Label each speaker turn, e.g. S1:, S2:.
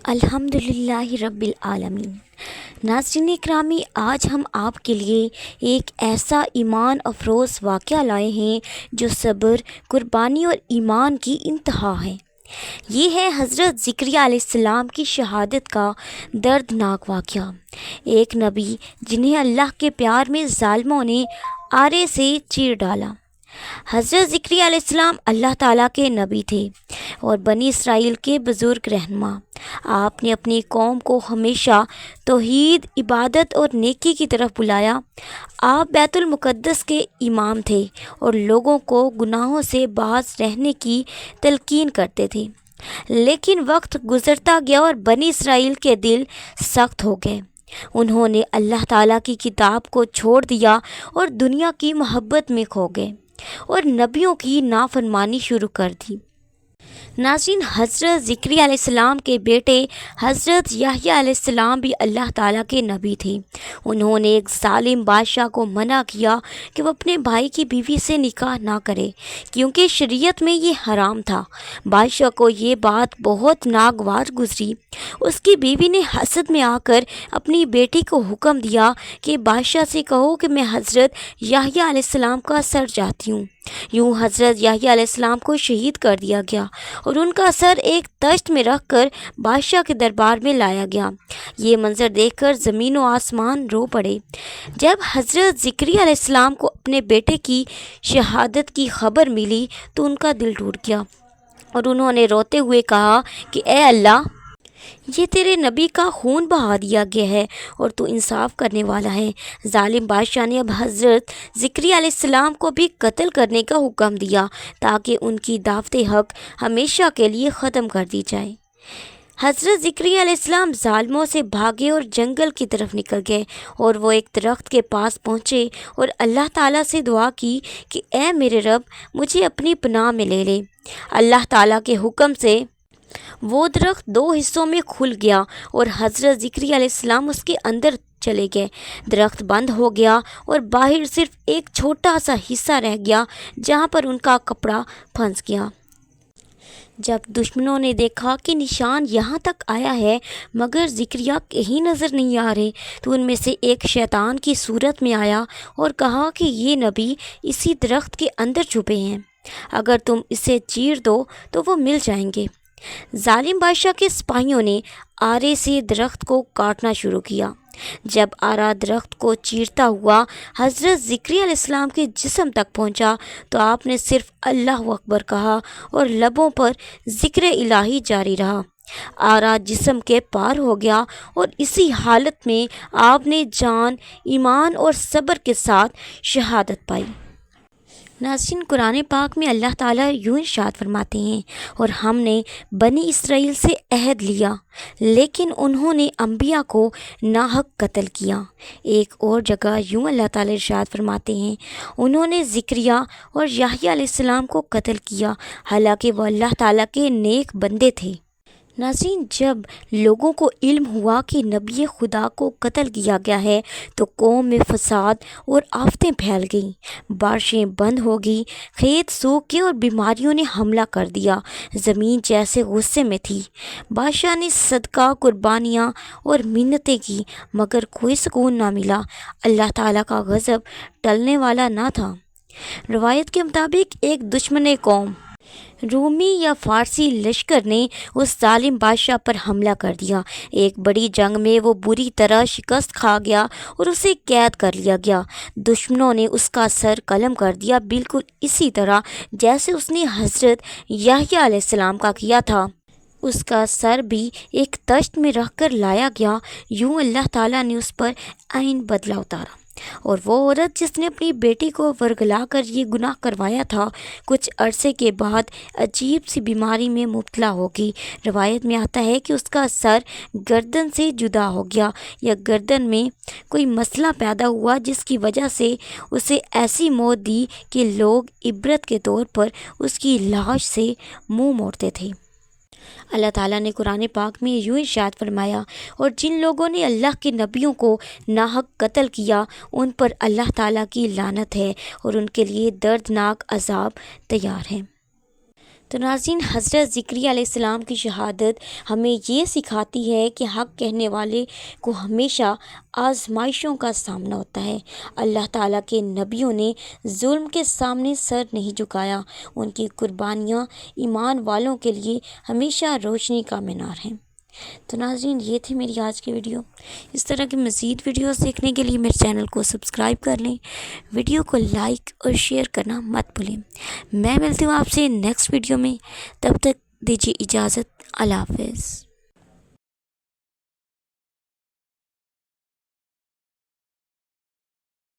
S1: الحمدللہ رب العالمین۔ ناظرین اکرامی، آج ہم آپ کے لیے ایک ایسا ایمان افروز واقعہ لائے ہیں جو صبر، قربانی اور ایمان کی انتہا ہے۔ یہ ہے حضرت زکریا علیہ السلام کی شہادت کا دردناک واقعہ۔ ایک نبی جنہیں اللہ کے پیار میں ظالموں نے آرے سے چیر ڈالا۔ حضرت زکریا علیہ السلام اللہ تعالیٰ کے نبی تھے اور بنی اسرائیل کے بزرگ رہنما۔ آپ نے اپنی قوم کو ہمیشہ توحید، عبادت اور نیکی کی طرف بلایا۔ آپ بیت المقدس کے امام تھے اور لوگوں کو گناہوں سے باز رہنے کی تلقین کرتے تھے۔ لیکن وقت گزرتا گیا اور بنی اسرائیل کے دل سخت ہو گئے۔ انہوں نے اللہ تعالیٰ کی کتاب کو چھوڑ دیا اور دنیا کی محبت میں کھو گئے اور نبیوں کی نافرمانی شروع کر دی۔ ناظرین، حضرت زکریا علیہ السلام کے بیٹے حضرت یحییٰ علیہ السلام بھی اللہ تعالیٰ کے نبی تھے۔ انہوں نے ایک ظالم بادشاہ کو منع کیا کہ وہ اپنے بھائی کی بیوی سے نکاح نہ کرے، کیونکہ شریعت میں یہ حرام تھا۔ بادشاہ کو یہ بات بہت ناگوار گزری۔ اس کی بیوی نے حسد میں آ کر اپنی بیٹی کو حکم دیا کہ بادشاہ سے کہو کہ میں حضرت یحییٰ علیہ السلام کا سر چاہتی ہوں۔ یوں حضرت یحییٰ علیہ السلام کو شہید کر دیا گیا اور ان کا سر ایک تشت میں رکھ کر بادشاہ کے دربار میں لایا گیا۔ یہ منظر دیکھ کر زمین و آسمان رو پڑے۔ جب حضرت زکریا علیہ السلام کو اپنے بیٹے کی شہادت کی خبر ملی تو ان کا دل ٹوٹ گیا اور انہوں نے روتے ہوئے کہا کہ اے اللہ، یہ تیرے نبی کا خون بہا دیا گیا ہے اور تو انصاف کرنے والا ہے۔ ظالم بادشاہ نے اب حضرت زکریا علیہ السلام کو بھی قتل کرنے کا حکم دیا تاکہ ان کی دعوت حق ہمیشہ کے لیے ختم کر دی جائے۔ حضرت زکریا علیہ السلام ظالموں سے بھاگے اور جنگل کی طرف نکل گئے اور وہ ایک درخت کے پاس پہنچے اور اللہ تعالیٰ سے دعا کی کہ اے میرے رب، مجھے اپنی پناہ میں لے لے۔ اللہ تعالیٰ کے حکم سے وہ درخت دو حصوں میں کھل گیا اور حضرت زکریا علیہ السلام اس کے اندر چلے گئے۔ درخت بند ہو گیا اور باہر صرف ایک چھوٹا سا حصہ رہ گیا جہاں پر ان کا کپڑا پھنس گیا۔ جب دشمنوں نے دیکھا کہ نشان یہاں تک آیا ہے مگر زکریا کہیں نظر نہیں آ رہے تو ان میں سے ایک شیطان کی صورت میں آیا اور کہا کہ یہ نبی اسی درخت کے اندر چھپے ہیں، اگر تم اسے چیر دو تو وہ مل جائیں گے۔ ظالم بادشاہ کے سپاہیوں نے آرے سے درخت کو کاٹنا شروع کیا۔ جب آرا درخت کو چیرتا ہوا حضرت زکریا علیہ السلام کے جسم تک پہنچا تو آپ نے صرف اللہ اکبر کہا اور لبوں پر ذکر الہی جاری رہا۔ آرا جسم کے پار ہو گیا اور اسی حالت میں آپ نے جان، ایمان اور صبر کے ساتھ شہادت پائی۔ ناظرین، قرآن پاک میں اللہ تعالیٰ یوں ارشاد فرماتے ہیں، اور ہم نے بنی اسرائیل سے عہد لیا لیکن انہوں نے انبیاء کو ناحق قتل کیا۔ ایک اور جگہ یوں اللہ تعالیٰ ارشاد فرماتے ہیں، انہوں نے زکریا اور یحییٰ علیہ السلام کو قتل کیا حالانکہ وہ اللہ تعالیٰ کے نیک بندے تھے۔ ناظرین، جب لوگوں کو علم ہوا کہ نبی خدا کو قتل کیا گیا ہے تو قوم میں فساد اور آفتیں پھیل گئیں، بارشیں بند ہو گئی، کھیت سوکھ گئے اور بیماریوں نے حملہ کر دیا۔ زمین جیسے غصے میں تھی۔ بادشاہ نے صدقہ، قربانیاں اور منتیں کی مگر کوئی سکون نہ ملا۔ اللہ تعالیٰ کا غضب ٹلنے والا نہ تھا۔ روایت کے مطابق ایک دشمن قوم، رومی یا فارسی لشکر نے اس ظالم بادشاہ پر حملہ کر دیا۔ ایک بڑی جنگ میں وہ بری طرح شکست کھا گیا اور اسے قید کر لیا گیا۔ دشمنوں نے اس کا سر قلم کر دیا، بالکل اسی طرح جیسے اس نے حضرت یحییٰ علیہ السلام کا کیا تھا۔ اس کا سر بھی ایک تشت میں رکھ کر لایا گیا۔ یوں اللہ تعالیٰ نے اس پر عین بدلہ اتارا اور وہ عورت جس نے اپنی بیٹی کو ورگلا کر یہ گناہ کروایا تھا کچھ عرصے کے بعد عجیب سی بیماری میں مبتلا ہو گئی۔ روایت میں آتا ہے کہ اس کا سر گردن سے جدا ہو گیا یا گردن میں کوئی مسئلہ پیدا ہوا جس کی وجہ سے اسے ایسی موت دی کہ لوگ عبرت کے طور پر اس کی لاش سے منہ موڑتے تھے۔ اللہ تعالیٰ نے قرآن پاک میں یوں ارشاد فرمایا، اور جن لوگوں نے اللہ کے نبیوں کو ناحق قتل کیا ان پر اللہ تعالیٰ کی لعنت ہے اور ان کے لیے دردناک عذاب تیار ہے۔ تو ناظرین، حضرت زکریا علیہ السلام کی شہادت ہمیں یہ سکھاتی ہے کہ حق کہنے والے کو ہمیشہ آزمائشوں کا سامنا ہوتا ہے۔ اللہ تعالیٰ کے نبیوں نے ظلم کے سامنے سر نہیں جھکایا، ان کی قربانیاں ایمان والوں کے لیے ہمیشہ روشنی کا مینار ہیں۔ تو ناظرین، یہ تھی میری آج کی ویڈیو۔ اس طرح کی مزید ویڈیوز دیکھنے کے لیے میرے چینل کو سبسکرائب کر لیں، ویڈیو کو لائک اور شیئر کرنا مت بھولیں۔ میں ملتی ہوں آپ سے نیکسٹ ویڈیو میں، تب تک دیجیے اجازت۔ اللہ حافظ۔